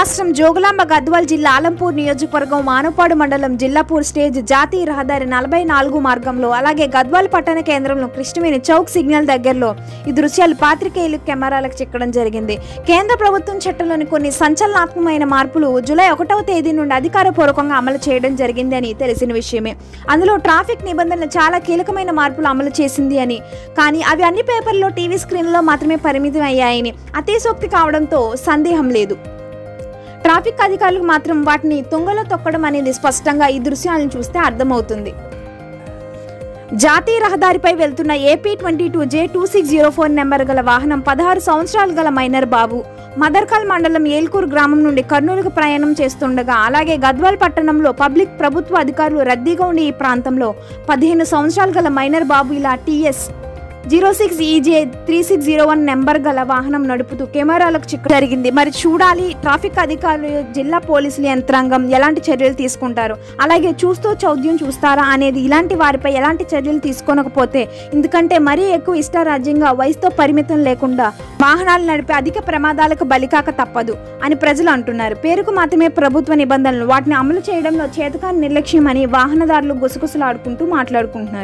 రాష్ట్రం జోగులాంబ గద్వాల్ జిల్లా ఆలంపూర్ నియోజకవర్గం మానుపాడు మండలం జిల్లాపూర్ స్టేజ్ జాతీయ రహదారి 44 మార్గంలో అలాగే గద్వాల్ పట్టణ కేంద్రంలో కృష్ణవేణి చౌక్ సిగ్నల్ దగ్గరలో ఈ దృశ్యాలు పాత్రికేయులు కెమెరాలకు చిక్కడం జరిగింది. కేంద్ర ప్రభుత్వం చట్టంలోని కొన్ని సంచలనాత్మకమైన మార్పులు జూలై 1వ తేదీ నుండి అధికారపూర్వకంగా అమలు చేయడం జరిగింది అని తెలిసిన విషయమే. అందులో ట్రాఫిక్ నిబంధనలు చాలా కీలకమైన మార్పులు అమలు చేసింది అని, కానీ అవి అన్ని పేపర్లో టీవీ స్క్రీన్లో మాత్రమే పరిమితం అయ్యాయని అతిశోక్తి కావడంతో సందేహం లేదు. ట్రాఫిక్ అధికారులకు మాత్రం వాటిని తుంగలో తొక్కడం అనేది స్పష్టంగా ఈ దృశ్యాలను చూస్తే అర్థమవుతుంది. జాతీయ రహదారిపై వెళ్తున్న AP22J2604 నెంబర్ గల వాహనం 16 సంవత్సరాలు గల మైనర్ బాబు మదర్కల్ మండలం ఏల్కూరు గ్రామం నుండి కర్నూలుకు ప్రయాణం చేస్తుండగా అలాగే గద్వాల్ పట్టణంలో ప్రభుత్వ అధికారులు రద్దీగా ఉండి ఈ ప్రాంతంలో 15 సంవత్సరాలు గల మైనర్ బాబు ఇలా TS 06EJ3601 నెంబర్ గల వాహనం నడుపుతూ కెమెరాలకు చిక్కు జరిగింది. మరి చూడాలి ట్రాఫిక్ అధికారులు, జిల్లా పోలీసుల యంత్రాంగం ఎలాంటి చర్యలు తీసుకుంటారు, అలాగే చూస్తూ చౌద్యం చూస్తారా అనేది. ఇలాంటి వారిపై ఎలాంటి చర్యలు తీసుకోనకపోతే, ఎందుకంటే మరీ ఎక్కువ ఇష్టారాజ్యంగా వయసుతో పరిమితం లేకుండా వాహనాలు నడిపే అధిక ప్రమాదాలకు బలికాక తప్పదు అని ప్రజలు అంటున్నారు. పేరుకు మాత్రమే ప్రభుత్వ నిబంధనలు, వాటిని అమలు చేయడంలో చేతకాని నిర్లక్ష్యం అని వాహనదారులు గుసగుసలాడుకుంటూ మాట్లాడుకుంటున్నారు.